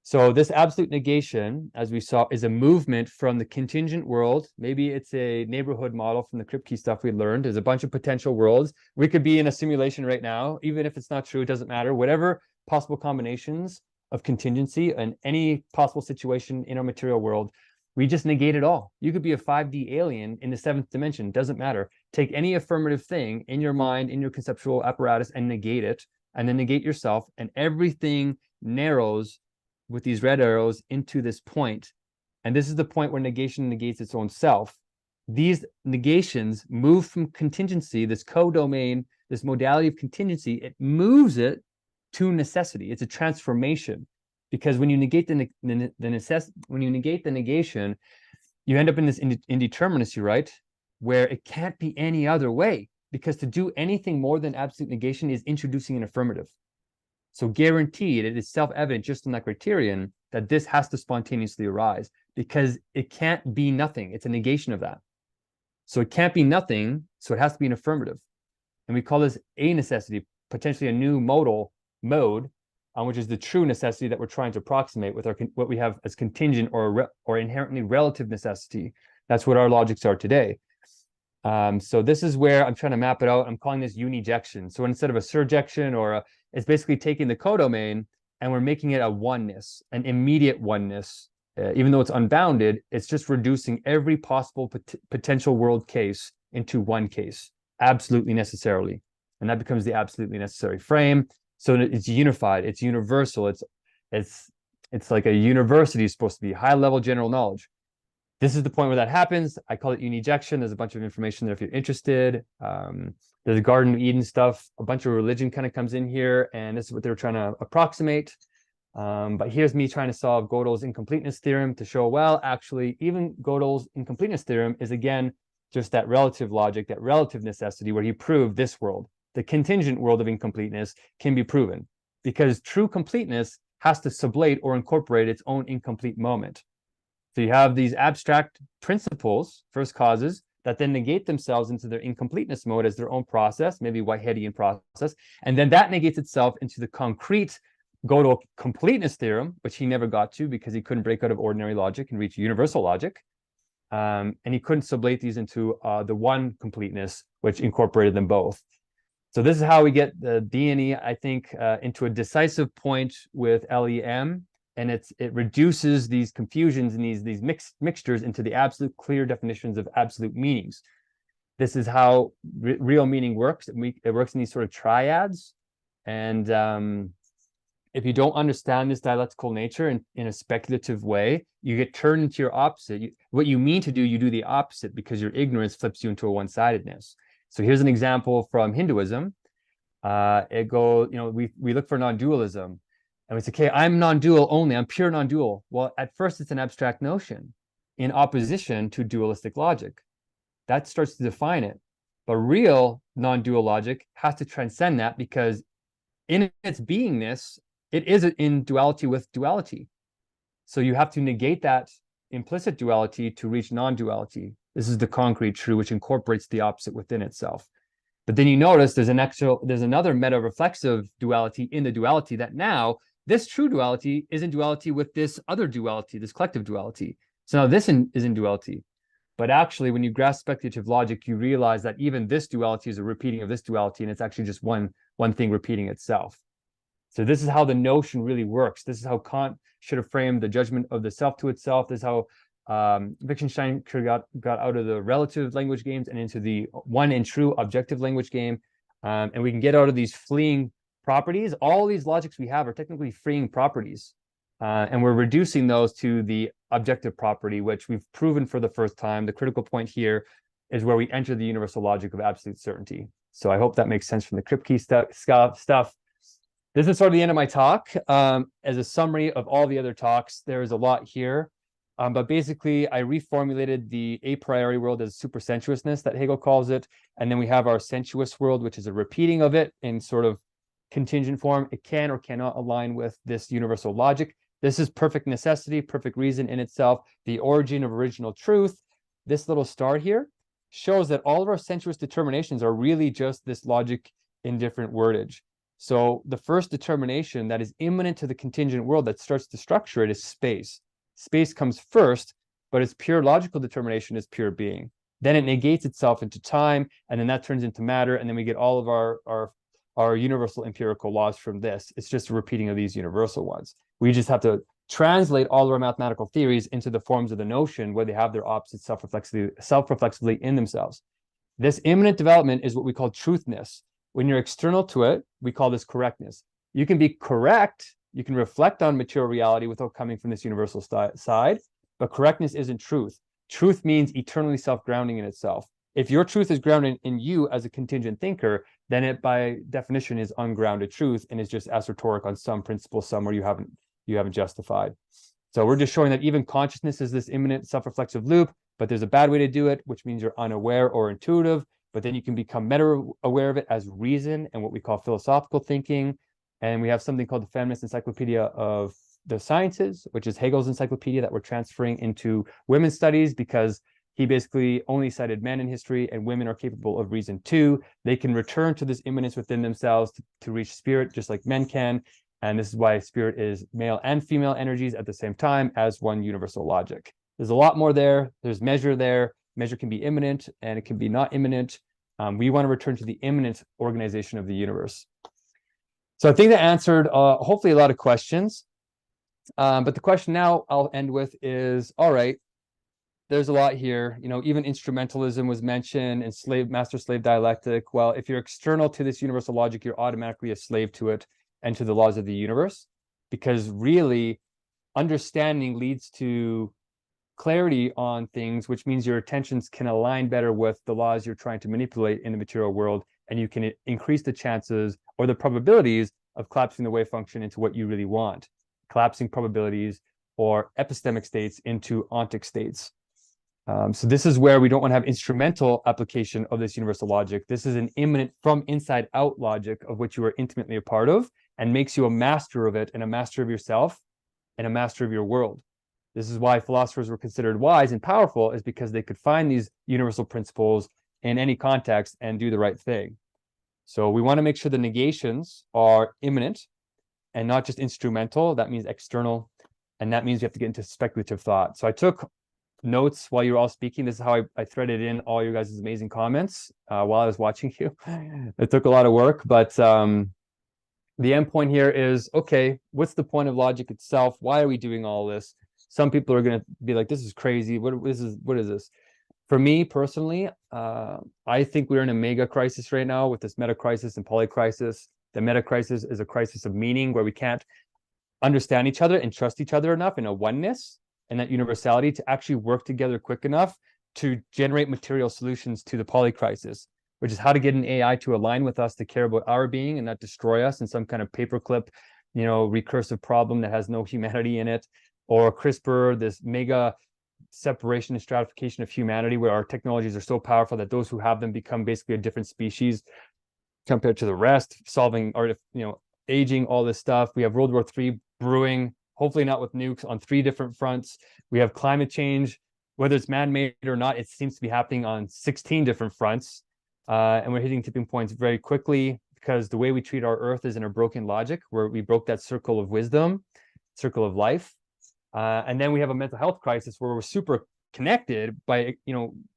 So this absolute negation, as we saw, is a movement from the contingent world. Maybe it's a neighborhood model from the Kripke stuff we learned. There's a bunch of potential worlds. We could be in a simulation right now. Even if it's not true, it doesn't matter. Whatever possible combinations of contingency and any possible situation in our material world, we just negate it all. You could be a 5D alien in the 7th dimension. Doesn't matter. Take any affirmative thing in your mind, in your conceptual apparatus, and negate it, and then negate yourself, and everything narrows with these red arrows into this point. And this is the point where negation negates its own self. These negations move from contingency, this co-domain, this modality of contingency, it moves it to necessity. It's a transformation, because when you negate the negation, you end up in this indeterminacy, right? Where it can't be any other way, because to do anything more than absolute negation is introducing an affirmative. So guaranteed, it is self-evident just in that criterion that this has to spontaneously arise, because it can't be nothing. It's a negation of that. So it can't be nothing, so it has to be an affirmative. And we call this a necessity, potentially a new modal mode, which is the true necessity that we're trying to approximate with what we have as contingent or inherently relative necessity. That's what our logics are today. So this is where I'm trying to map it out. I'm calling this unijection. So instead of a surjection it's basically taking the codomain and we're making it a oneness, an immediate oneness. Even though it's unbounded, it's just reducing every possible potential world case into one case, absolutely necessarily. And that becomes the absolutely necessary frame. So it's unified, it's universal, it's like a university is supposed to be, high-level general knowledge. This is the point where that happens. I call it unijection. There's a bunch of information there if you're interested. There's a Garden of Eden stuff. A bunch of religion kind of comes in here, and this is what they're trying to approximate. But here's me trying to solve Gödel's incompleteness theorem to show, well, actually, even Gödel's incompleteness theorem is, again, just that relative logic, that relative necessity, where he proved this world, the contingent world of incompleteness, can be proven, because true completeness has to sublate or incorporate its own incomplete moment. So you have these abstract principles, first causes, that then negate themselves into their incompleteness mode as their own process, maybe Whiteheadian process, and then that negates itself into the concrete Gödel completeness theorem, which he never got to because he couldn't break out of ordinary logic and reach universal logic. And he couldn't sublate these into the one completeness, which incorporated them both. So this is how we get the D&E, I think, into a decisive point with LEM, and it reduces these confusions and these mixtures into the absolute clear definitions of absolute meanings. This is how real meaning works. It works in these sort of triads, and if you don't understand this dialectical nature in a speculative way, you get turned into your opposite. What you mean to do, you do the opposite because your ignorance flips you into a one-sidedness. So here's an example from Hinduism. We look for non-dualism, and we say, okay, I'm non-dual only, I'm pure non-dual. Well, at first it's an abstract notion in opposition to dualistic logic. That starts to define it. But real non-dual logic has to transcend that, because in its beingness, it is in duality with duality. So you have to negate that implicit duality to reach non-duality. This is the concrete true, which incorporates the opposite within itself. But then you notice there's another meta-reflexive duality in the duality, that now this true duality is in duality with this other duality, this collective duality. So now this is in duality. But actually, when you grasp speculative logic, you realize that even this duality is a repeating of this duality, and it's actually just one thing repeating itself. So this is how the notion really works. This is how Kant should have framed the judgment of the self to itself. This is how Wittgenstein got out of the relative language games and into the one and true objective language game. And we can get out of these fleeing properties. All these logics we have are technically freeing properties. And we're reducing those to the objective property, which we've proven for the first time. The critical point here is where we enter the universal logic of absolute certainty. So I hope that makes sense from the Kripke stuff. This is sort of the end of my talk. As a summary of all the other talks, there's a lot here. But basically, I reformulated the a priori world as supersensuousness, that Hegel calls it. And then we have our sensuous world, which is a repeating of it in sort of contingent form. It can or cannot align with this universal logic. This is perfect necessity, perfect reason in itself, the origin of original truth. This little star here shows that all of our sensuous determinations are really just this logic in different wordage. So the first determination that is immanent to the contingent world that starts to structure it is space. Space comes first, but its pure logical determination is pure being. Then it negates itself into time, and then that turns into matter, and then we get all of our universal empirical laws from this. It's just a repeating of these universal ones. We just have to translate all of our mathematical theories into the forms of the notion where they have their opposites self-reflexively in themselves. This immanent development is what we call truthness. When you're external to it, we call this correctness. You can be correct, you can reflect on material reality without coming from this universal side, but correctness isn't truth. Truth means eternally self-grounding in itself. If your truth is grounded in you as a contingent thinker, then it by definition is ungrounded truth and is just esoteric on some principle somewhere you haven't justified. So we're just showing that even consciousness is this immanent self-reflexive loop, but there's a bad way to do it, which means you're unaware or intuitive. But then you can become meta-aware of it as reason and what we call philosophical thinking. And we have something called the Feminist Encyclopedia of the Sciences, which is Hegel's encyclopedia that we're transferring into women's studies, because he basically only cited men in history, and women are capable of reason too. They can return to this immanence within themselves to reach spirit, just like men can. And this is why spirit is male and female energies at the same time as one universal logic. There's a lot more there. There's measure there. Measure can be immanent and it can be not immanent. We want to return to the immanent organization of the universe. So I think that answered hopefully a lot of questions. But the question now I'll end with is, all right, there's a lot here. You know, even instrumentalism was mentioned and master-slave dialectic. Well, if you're external to this universal logic, you're automatically a slave to it and to the laws of the universe, because really understanding leads to clarity on things, which means your attentions can align better with the laws you're trying to manipulate in the material world, and you can increase the chances or the probabilities of collapsing the wave function into what you really want. collapsing probabilities, or epistemic states into ontic states. So this is where we don't want to have instrumental application of this universal logic. This is an immanent from inside out logic of which you are intimately a part of, and makes you a master of it and a master of yourself and a master of your world. This is why philosophers were considered wise and powerful, is because they could find these universal principles in any context and do the right thing. So we want to make sure the negations are immanent and not just instrumental. That means external. And that means you have to get into speculative thought. So I took notes while you were all speaking. This is how I threaded in all you guys' amazing comments while I was watching you. It took a lot of work, but the end point here is, okay, what's the point of logic itself? Why are we doing all this? Some people are going to be like, this is crazy. What is this? For me personally, I think we're in a mega crisis right now with this meta crisis and poly crisis. The meta crisis is a crisis of meaning, where we can't understand each other and trust each other enough in a oneness and that universality to actually work together quick enough to generate material solutions to the poly crisis, which is how to get an AI to align with us, to care about our being and not destroy us in some kind of paperclip, recursive problem that has no humanity in it, or CRISPR, this mega separation and stratification of humanity, where our technologies are so powerful that those who have them become basically a different species compared to the rest, solving aging, all this stuff. We have World War III brewing, hopefully not with nukes, on 3 different fronts. We have climate change, whether it's man-made or not, it seems to be happening on 16 different fronts. And we're hitting tipping points very quickly, because the way we treat our earth is in a broken logic, where we broke that circle of wisdom, circle of life. And then we have a mental health crisis where we're super connected by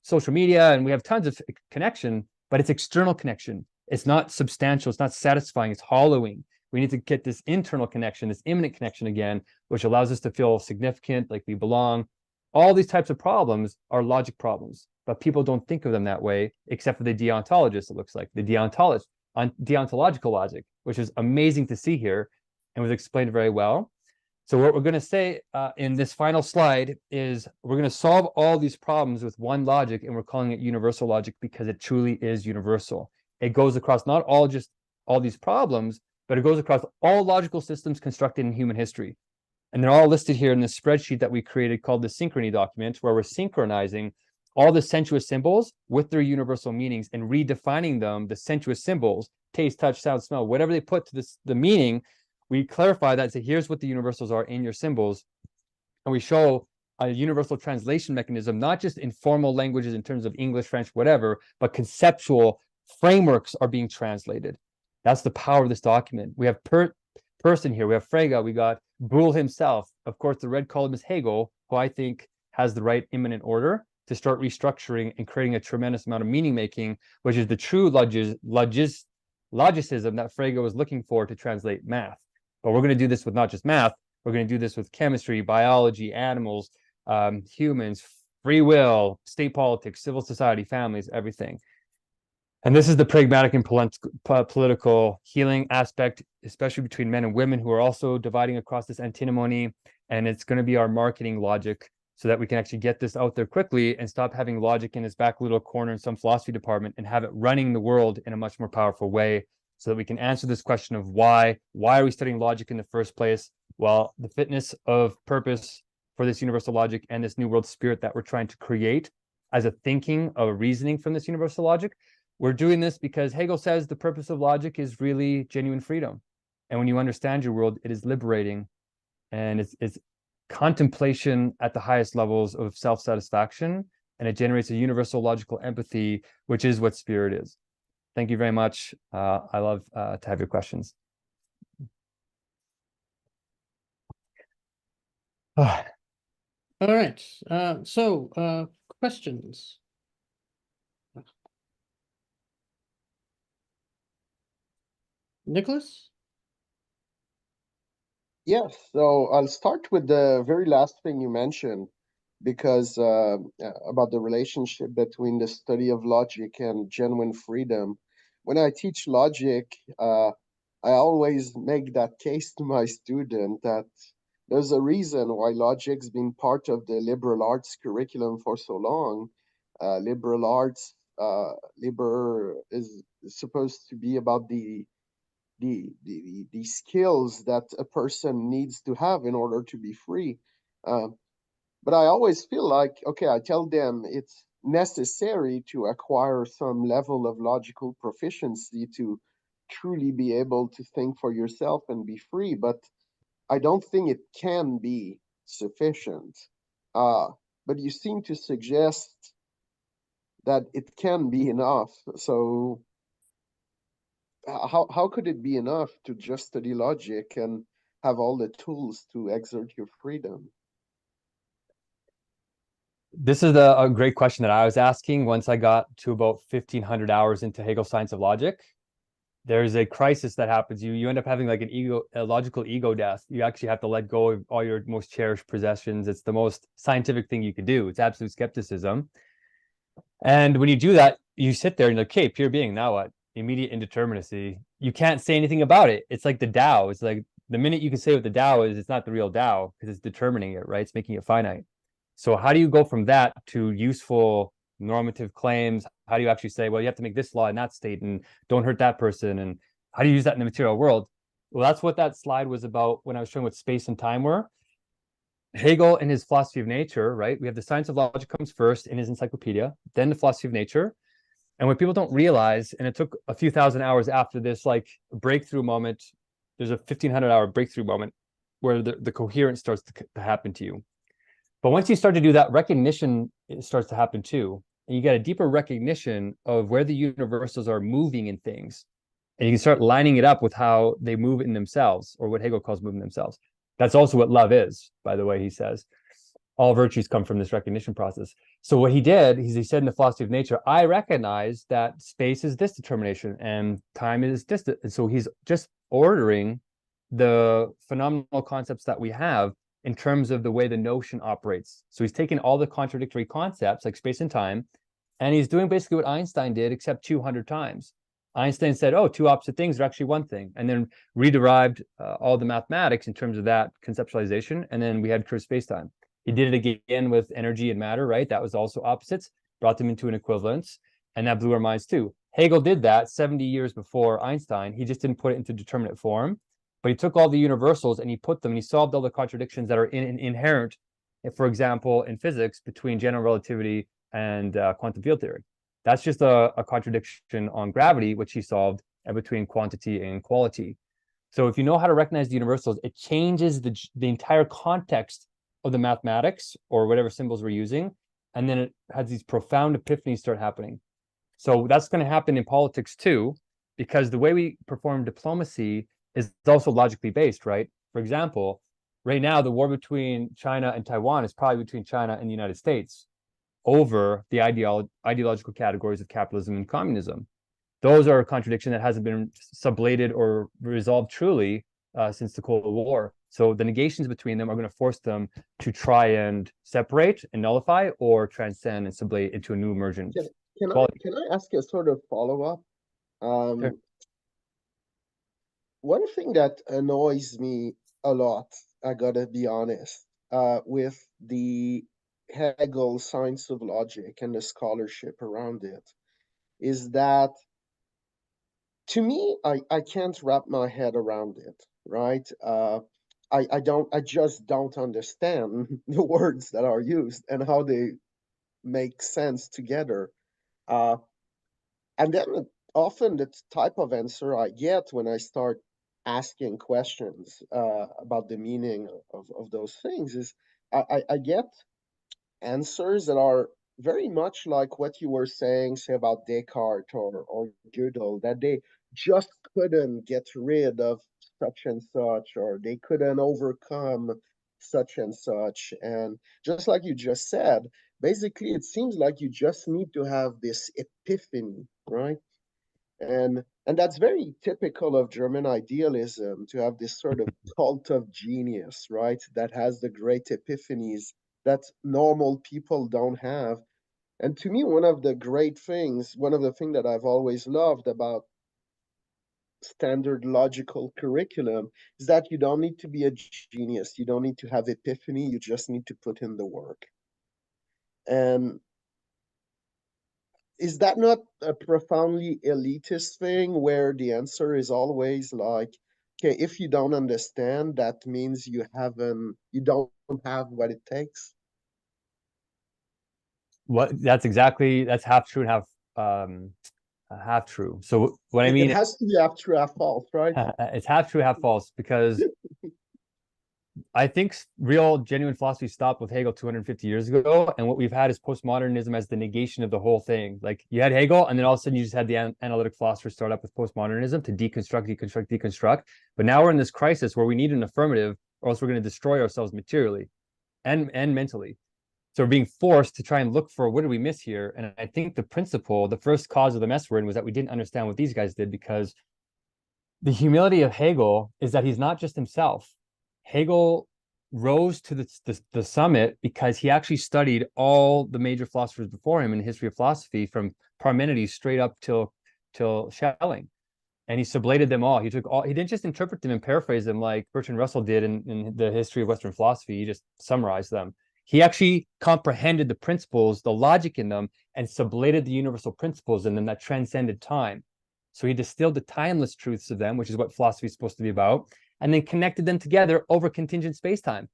social media, and we have tons of connection, but it's external connection. It's not substantial, it's not satisfying, it's hollowing. We need to get this internal connection, this immanent connection again, which allows us to feel significant, like we belong. All these types of problems are logic problems, but people don't think of them that way, except for the deontologists, it looks like, the deontological logic, which is amazing to see here and was explained very well. So what we're going to say in this final slide is we're going to solve all these problems with one logic, and we're calling it universal logic because it truly is universal. It goes across not just all these problems, but it goes across all logical systems constructed in human history. And they're all listed here in this spreadsheet that we created called the synchrony document, where we're synchronizing all the sensuous symbols with their universal meanings and redefining them, the sensuous symbols, taste, touch, sound, smell, whatever they put to the meaning, we clarify that and say, here's what the universals are in your symbols. And we show a universal translation mechanism, not just in formal languages in terms of English, French, whatever, but conceptual frameworks are being translated. That's the power of this document. We have person here, we have Frege, we got Boole himself. Of course, the red column is Hegel, who I think has the right immanent order to start restructuring and creating a tremendous amount of meaning making, which is the true logicism that Frege was looking for to translate math. But we're going to do this with not just math, we're going to do this with chemistry, biology, animals, humans, free will, state politics, civil society, families, everything. And this is the pragmatic and political healing aspect, especially between men and women who are also dividing across this antinomy. And it's going to be our marketing logic, so that we can actually get this out there quickly and stop having logic in its back little corner in some philosophy department, and have it running the world in a much more powerful way, so that we can answer this question of why are we studying logic in the first place? Well, the fitness of purpose for this universal logic and this new world spirit that we're trying to create as a thinking, a reasoning from this universal logic. We're doing this because Hegel says the purpose of logic is really genuine freedom. And when you understand your world, it is liberating, and it's contemplation at the highest levels of self-satisfaction, and it generates a universal logical empathy, which is what spirit is. Thank you very much. I love to have your questions. All right. So questions. Nicolas? Yes, so I'll start with the very last thing you mentioned, because about the relationship between the study of logic and genuine freedom. When I teach logic, I always make that case to my student that there's a reason why logic's been part of the liberal arts curriculum for so long. Liberal arts, liberal is supposed to be about the the skills that a person needs to have in order to be free. But I always feel like, okay, I tell them it's necessary to acquire some level of logical proficiency to truly be able to think for yourself and be free, but I don't think it can be sufficient. Uh, but you seem to suggest that it can be enough. So how could it be enough to just study logic and have all the tools to exert your freedom? This is a great question that I was asking once I got to about 1,500 hours into Hegel's Science of Logic. There's a crisis that happens. You end up having like a logical ego death. You actually have to let go of all your most cherished possessions. It's the most scientific thing you could do. It's absolute skepticism. And when you do that, you sit there and you're like, okay, pure being, now what? Immediate indeterminacy. You can't say anything about it. It's like the Tao. It's like the minute you can say what the Tao is, it's not the real Tao because it's determining it, right? It's making it finite. So how do you go from that to useful normative claims? How do you actually say, well, you have to make this law in that state and don't hurt that person? And how do you use that in the material world? Well, that's what that slide was about when I was showing what space and time were. Hegel in his philosophy of nature, right? We have the science of logic comes first in his encyclopedia, then the philosophy of nature. And what people don't realize, and it took a few thousand hours after this like breakthrough moment, there's a 1,500-hour breakthrough moment where the coherence starts to happen to you. But once you start to do that, recognition starts to happen too. And you get a deeper recognition of where the universals are moving in things. And you can start lining it up with how they move in themselves, or what Hegel calls moving themselves. That's also what love is, by the way, he says. All virtues come from this recognition process. So what he did is he said in the philosophy of nature, I recognize that space is this determination and time is this. And so he's just ordering the phenomenal concepts that we have in terms of the way the notion operates. So he's taking all the contradictory concepts like space and time, and he's doing basically what Einstein did, except 200 times. Einstein said, oh, two opposite things are actually one thing, and then rederived all the mathematics in terms of that conceptualization, and then we had curved space-time. He did it again with energy and matter, right? That was also opposites, brought them into an equivalence, and that blew our minds too. Hegel did that 70 years before Einstein. He just didn't put it into determinate form, but he took all the universals and he put them, and he solved all the contradictions that are inherent, for example, in physics between general relativity and quantum field theory. That's just a contradiction on gravity, which he solved between quantity and quality. So if you know how to recognize the universals, it changes the entire context of the mathematics or whatever symbols we're using. And then it has these profound epiphanies start happening. So that's going to happen in politics too, because the way we perform diplomacy is also logically based, right? For example, right now, the war between China and Taiwan is probably between China and the United States over the ideological categories of capitalism and communism. Those are a contradiction that hasn't been sublated or resolved truly since the Cold War. So the negations between them are going to force them to try and separate and nullify or transcend and sublate into a new emergent quality. Can I ask a sort of follow-up? Sure. One thing that annoys me a lot, I gotta be honest, with the Hegel science of logic and the scholarship around it, is that to me, I can't wrap my head around it, right? I just don't understand the words that are used and how they make sense together. And then often the type of answer I get when I start asking questions about the meaning of those things is I get answers that are very much like what you were saying, say, about Descartes or Gödel, that they just couldn't get rid of such and such, or they couldn't overcome such and such. And just like you just said, basically, it seems like you just need to have this epiphany, right? And that's very typical of German idealism, to have this sort of cult of genius, right? That has the great epiphanies that normal people don't have. And to me, one of the things that I've always loved about standard logical curriculum is that you don't need to be a genius. You don't need to have epiphany. You just need to put in the work. And is that not a profoundly elitist thing where the answer is always like, okay, if you don't understand, that means you don't have what it takes? That's half true and half true. So what I It mean, has to be half true, half false, right? it's half true, half false, because I think real, genuine philosophy stopped with Hegel 250 years ago, and what we've had is postmodernism as the negation of the whole thing. Like you had Hegel, and then all of a sudden you just had the analytic philosophers start up with postmodernism to deconstruct. But now we're in this crisis where we need an affirmative, or else we're going to destroy ourselves materially and mentally. So we're being forced to try and look for what did we miss here. And I think the first cause of the mess we're in was that we didn't understand what these guys did, because the humility of Hegel is that he's not just himself. Hegel rose to the summit because he actually studied all the major philosophers before him in the history of philosophy, from Parmenides straight up till Schelling. And he sublated them all. He didn't just interpret them and paraphrase them like Bertrand Russell did in the history of Western philosophy. He just summarized them. He actually comprehended the principles, the logic in them, and sublated the universal principles in them that transcended time. So he distilled the timeless truths of them, which is what philosophy is supposed to be about, and then connected them together over contingent space-time.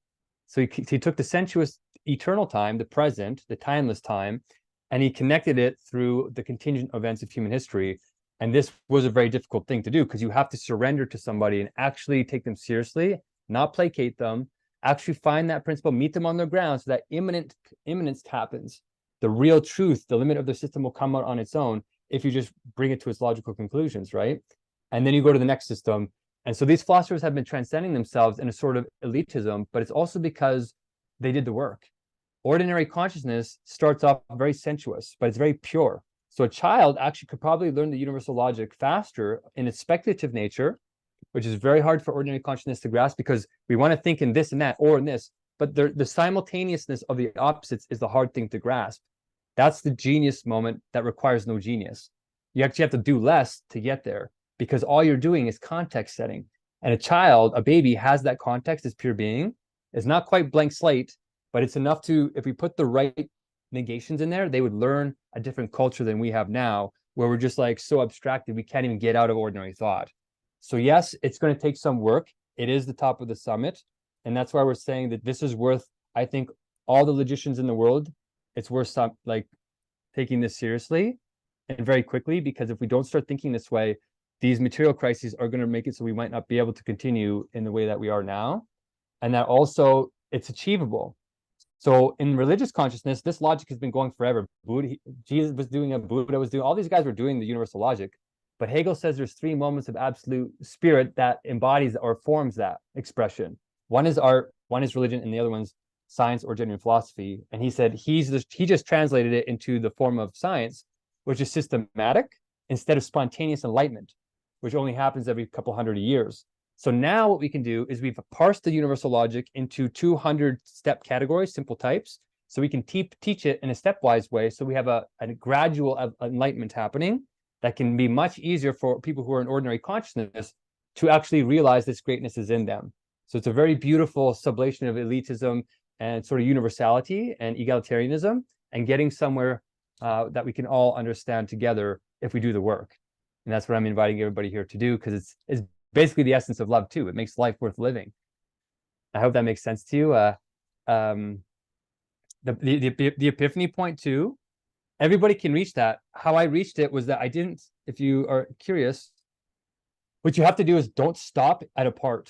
So he took the sensuous eternal time, the present, the timeless time, and he connected it through the contingent events of human history. And this was a very difficult thing to do, because you have to surrender to somebody and actually take them seriously, not placate them, actually find that principle, meet them on their ground, so that immanence happens. The real truth, the limit of the system, will come out on its own if you just bring it to its logical conclusions, right? And then you go to the next system. And so these philosophers have been transcending themselves in a sort of elitism, but it's also because they did the work. Ordinary consciousness starts off very sensuous, but it's very pure. So a child actually could probably learn the universal logic faster in its speculative nature, which is very hard for ordinary consciousness to grasp, because we want to think in this and that or in this, but the simultaneousness of the opposites is the hard thing to grasp. That's the genius moment that requires no genius. You actually have to do less to get there, because all you're doing is context setting. And a baby has that context as pure being. It's not quite blank slate, but it's enough to, if we put the right negations in there, they would learn a different culture than we have now, where we're just like so abstracted we can't even get out of ordinary thought. So yes, it's going to take some work. It is the top of the summit, and that's why we're saying that this is worth, I think, all the logicians in the world. It's worth taking this seriously and very quickly, because if we don't start thinking this way, these material crises are going to make it so we might not be able to continue in the way that we are now, and that also it's achievable. So in religious consciousness, this logic has been going forever. Jesus was doing it, Buddha was doing, all these guys were doing the universal logic. But Hegel says there's three moments of absolute spirit that embodies or forms that expression. One is art, one is religion, and the other one's science or genuine philosophy. And he said he just translated it into the form of science, which is systematic, instead of spontaneous enlightenment, which only happens every couple hundred years. So now what we can do is we've parsed the universal logic into 200 step categories, simple types, so we can teach it in a stepwise way. So we have a gradual enlightenment happening that can be much easier for people who are in ordinary consciousness to actually realize this greatness is in them. So it's a very beautiful sublation of elitism and sort of universality and egalitarianism, and getting somewhere that we can all understand together if we do the work. And that's what I'm inviting everybody here to do, because it's basically the essence of love too. It makes life worth living. I hope that makes sense to you. The epiphany point too, everybody can reach that. How I reached it was that I didn't, if you are curious, what you have to do is don't stop at a part.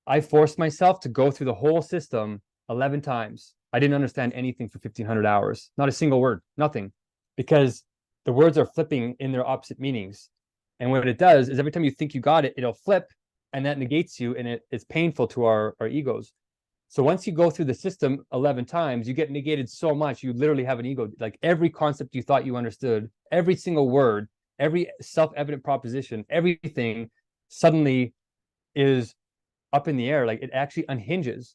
I forced myself to go through the whole system 11 times. I didn't understand anything for 1,500 hours, not a single word, nothing, because the words are flipping in their opposite meanings. And what it does is every time you think you got it, it'll flip, and that negates you, and it's painful to our egos. So once you go through the system 11 times, you get negated so much, you literally have an ego. Like every concept you thought you understood, every single word, every self-evident proposition, everything suddenly is up in the air. Like it actually unhinges.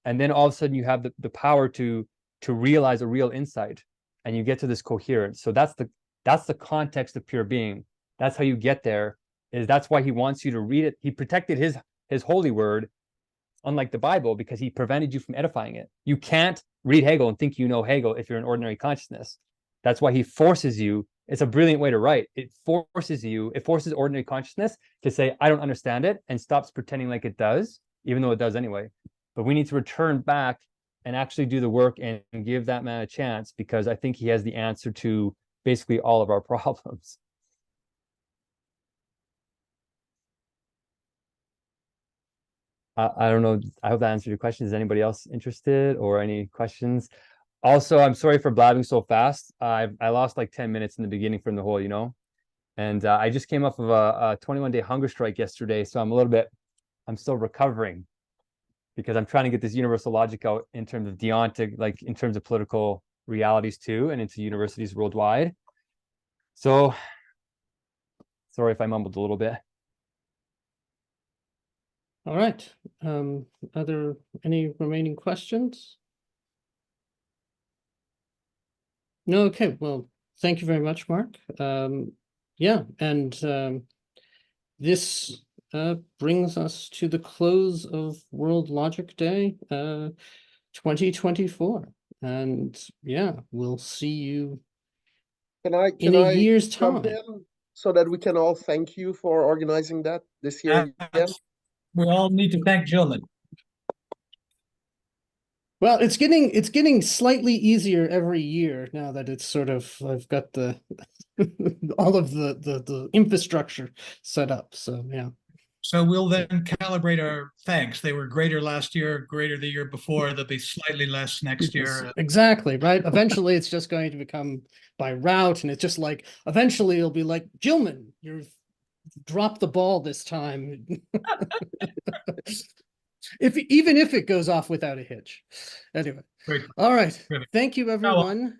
And then all of a sudden you have the power to realize a real insight, and you get to this coherence. So that's the context of pure being. That's how you get there. That's why he wants you to read it. He protected his holy word, unlike the Bible, because he prevented you from edifying it. You can't read Hegel and think you know Hegel if you're in ordinary consciousness. That's why he forces you It's a brilliant way to write. It forces ordinary consciousness to say, I don't understand it, and stops pretending like it does, even though it does anyway. But we need to return back and actually do the work and give that man a chance, because I think he has the answer to basically all of our problems. I don't know. I hope that answered your question. Is anybody else interested or any questions? Also, I'm sorry for blabbing so fast. I lost like 10 minutes in the beginning from the whole, and I just came off of a 21-day hunger strike yesterday. So I'm still recovering, because I'm trying to get this universal logic out in terms of deontic, like in terms of political realities too, and into universities worldwide. So sorry if I mumbled a little bit. All right. Are there any remaining questions? No, okay. Well, thank you very much, Mark. Yeah, and this brings us to the close of World Logic Day 2024. And yeah, we'll see you Can I in a year's jump time. in so that we can all thank you for organizing that this year again? We all need to thank Gillman. Well, it's getting slightly easier every year now that it's sort of, I've got the all of the infrastructure set up. So yeah. So we'll then calibrate our thanks. They were greater last year, greater the year before. They'll be slightly less next year. Exactly, right? Eventually it's just going to become by route, and it's just like, eventually it'll be like, Gillman, you've dropped the ball this time. Even if it goes off without a hitch. Anyway. Great. All right. Perfect. Thank you, everyone.